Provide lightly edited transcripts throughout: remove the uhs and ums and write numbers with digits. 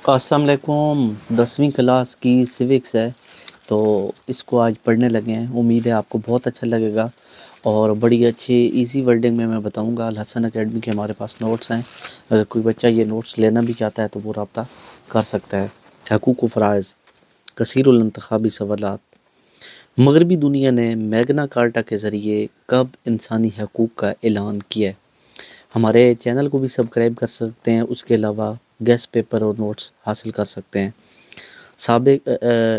अस्सलाम वालेकुम। 10वीं क्लास की सिविक्स है, तो इसको आज पढ़ने लगे हैं। उम्मीद है आपको बहुत अच्छा लगेगा और बड़ी अच्छी इजी वर्डिंग में मैं बताऊंगा। अल हसन एकेडमी के हमारे पास नोट्स हैं। अगर कोई बच्चा ये नोट्स लेना भी चाहता है तो वो रब्ता कर सकता है। हकूक़ व फ़राइज़, कसीरुल इंतखाबी सवालात। मगरबी दुनिया ने मैग्ना कार्टा के ज़रिए कब इंसानी हकूक़ का ऐलान किया है? हमारे चैनल को भी सब्सक्राइब कर सकते हैं, उसके अलावा गेस्ट पेपर और नोट्स हासिल कर सकते हैं।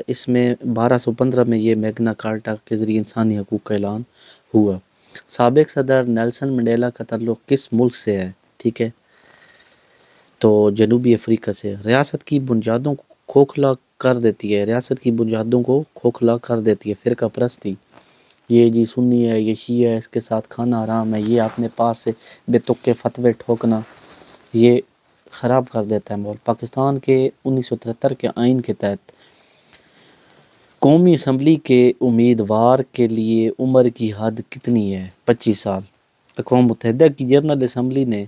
इसमें 1215 में ये मैग्ना कार्टा के ज़रिए इंसानी हकूक़ का ऐलान हुआ। साबिक़ सदर नेल्सन मंडेला का ताल्लुक़ किस मुल्क से है? ठीक है, तो जनूबी अफ्रीका से। रियासत की बुनियादों को खोखला कर देती है, रियासत की बुनियादों को खोखला कर देती है फ़िरका परस्ती। ये जी सुन्नी है, ये शिया है, इसके साथ खाना हराम है, ये अपने पास से बेतुके फतवे ठोकना, ये ख़राब कर देता है माहौल। पाकिस्तान के 1973 के आइन के तहत कौमी असम्बली के उम्मीदवार के लिए उम्र की हद कितनी है? 25 साल। अक़वाम मुत्तहिदा की जनरल असम्बली ने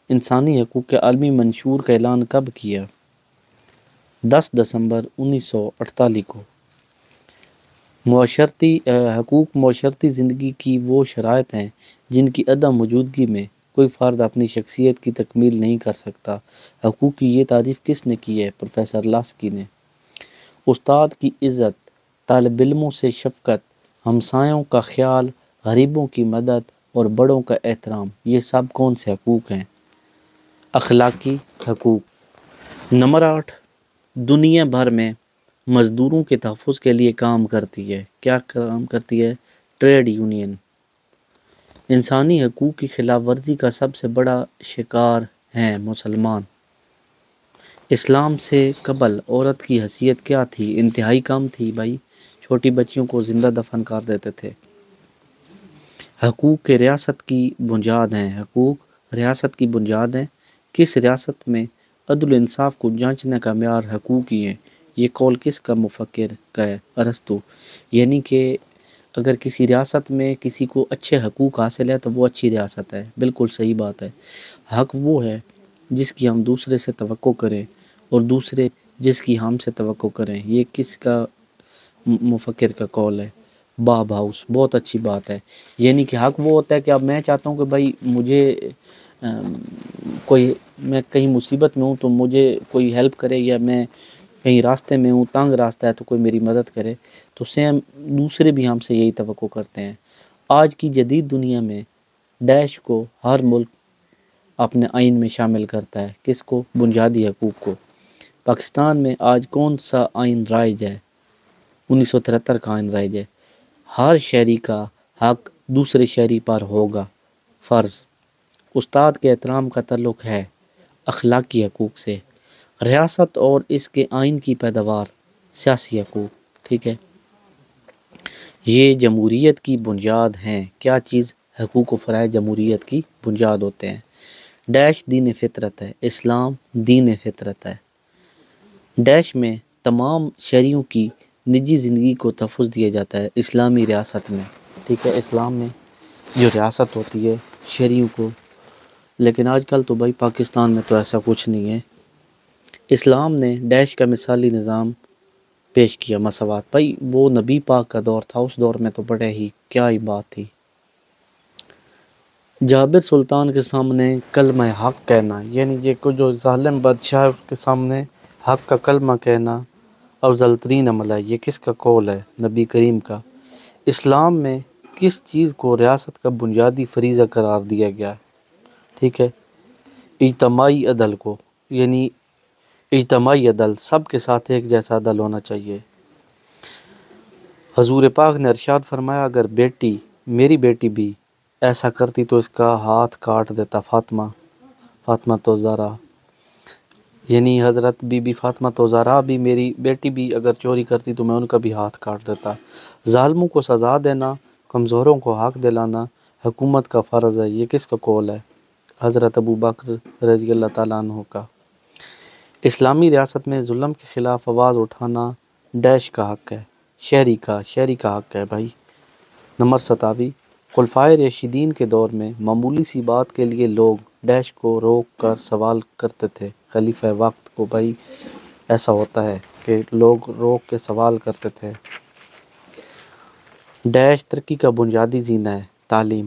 इंसानी हकूक़ के आलमी मंशूर का ऐलान कब किया? 10 दिसंबर 1948 को। मुआशरती हकूक़ मुआशरती ज़िंदगी की वो शराइत हैं जिनकी अदम मौजूदगी में कोई फ़र्द अपनी शख्सियत की तकमील नहीं कर सकता। हकूक़ की ये तारीफ़ किसने की है? प्रोफेसर लास्की ने। उस्ताद की इज़्ज़त, तालिब इल्मों से शफ़क़त, हमसायों का ख़याल, गरीबों की मदद और बड़ों का एहतराम, ये सब कौन से हकूक़ हैं? अखलाकी हकूक़। नंबर 8, दुनिया भर में मज़दूरों के तहफ़्फ़ुज़ के लिए काम करती है। क्या काम करती है? Trade union. इंसानी हकूक़ की खिलाफ वर्जी का सबसे बड़ा शिकार हैं मुसलमान। इस्लाम से कबल औरत की हैसियत क्या थी? इंतहाई कम थी भाई, छोटी बच्चियों को ज़िंदा दफन कर देते थे। हकूक़ के रियासत की बुनियाद हैं, हकूक़ रियासत की बुनियाद हैं। किस रियासत में अदल इंसाफ को जांचने का मेयार हकूक़ ही है? ये कौल किसका मुफक्किर का है? अरस्तू। यानी कि अगर किसी रियासत में किसी को अच्छे हकूक़ हासिल है तो वो अच्छी रियासत है। बिल्कुल सही बात है। हक वो है जिसकी हम दूसरे से तवक्को करें और दूसरे जिसकी हमसे तवक्को करें। ये किसका मुफक्किर का कौल है? बाब हाउस। बहुत अच्छी बात है। यानी कि हक वो होता है कि अब मैं चाहता हूँ कि भाई मुझे कोई, मैं कहीं मुसीबत में हूँ तो मुझे कोई हेल्प करे, या मैं कहीं रास्ते में हूँ, तंग रास्ता है तो कोई मेरी मदद करे, तो सेम दूसरे भी हमसे यही तवक्को करते हैं। आज की जदीद दुनिया में डैश को हर मुल्क अपने आइन में शामिल करता है। किसको? बुनियादी हकूक़ को। पाकिस्तान में आज कौन सा आइन राइज है? 1973 का आइन राइज है। हर शहरी का हक दूसरे शहरी पर होगा, फ़र्ज़। उस्ताद के एहतराम का ताल्लुक़ है अखलाकी हकूक़ से। रियासत और इसके आइन की पैदावार, सियासी हकूक़। ठीक है, ये जमहूरियत की बुनियाद हैं। क्या चीज़? हकूक़ व फ़राइज़ जमहूरियत की बुनियाद होते हैं। डैश दीन फितरत है, इस्लाम दीन फितरत है। डैश में तमाम शहरियों की निजी ज़िंदगी को तहफ़्फ़ुज़ दिया जाता है इस्लामी रियासत में। ठीक है, इस्लाम में जो रियासत होती है शहरियों को, लेकिन आजकल तो भाई पाकिस्तान में तो ऐसा कुछ नहीं है। इस्लाम ने डैश का मिसाली निज़ाम पेश किया, मसवात। भाई वो नबी पाक का दौर था, उस दौर में तो बड़े ही क्या ही बात थी। जाबिर सुल्तान के सामने कलमा हक कहना, यानी ये को जो ज़ालिम बादशाह है उसके सामने हक का कलमा कहना अफजल तरीन अमल है। ये किसका कौल है? नबी करीम का। इस्लाम में किस चीज़ को रियासत का बुनियादी फरीज़ा करार दिया गया है? ठीक है, इज्तमाई अदल को, यानी इज्तमाई अदल, सब के साथ एक जैसा अदल होना चाहिए। हजूर पाक ने इरशाद फरमाया, अगर बेटी, मेरी बेटी भी ऐसा करती तो इसका हाथ काट देता। फातिमा तो ज़हरा, यानी हज़रत बीबी फातिमा तो ज़हरा भी, मेरी बेटी भी अगर चोरी करती तो मैं उनका भी हाथ काट देता। ज़ालिमों को सज़ा देना, कमज़ोरों को हक दिलाना हुकूमत का फ़र्ज़ है। ये किसका कौल है? हज़रत अबू बकर रज़ी अल्लाह ताला अन्हु का। इस्लामी रियासत में जुल्म के ख़िलाफ़ आवाज़ उठाना डैश का हक है, शहरी का हक है भाई। नंबर 27, खुलफ़ाए राशिदीन के दौर में मामूली सी बात के लिए लोग डैश को रोक कर सवाल करते थे। खलीफा वक्त को भाई ایسا ہوتا ہے کہ لوگ روک کے سوال کرتے تھے۔ ترقی کا بنیادی زینہ ہے تعلیم۔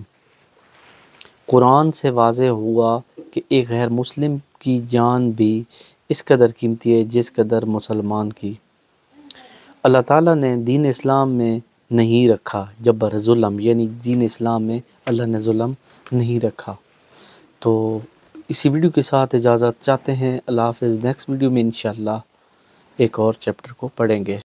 قرآن سے واضح ہوا کہ ایک غیر مسلم کی جان بھی اس قدر قیمتی ہے جس قدر مسلمان کی۔ اللہ تعالیٰ نے دین اسلام میں نہیں رکھا جبر ظلم، یعنی دین اسلام میں اللہ نے ظلم نہیں رکھا۔ تو اسی ویڈیو کے ساتھ اجازت چاہتے ہیں۔ اللہ حافظ۔ نیکسٹ ویڈیو میں انشاءاللہ ایک اور چیپٹر کو پڑھیں گے۔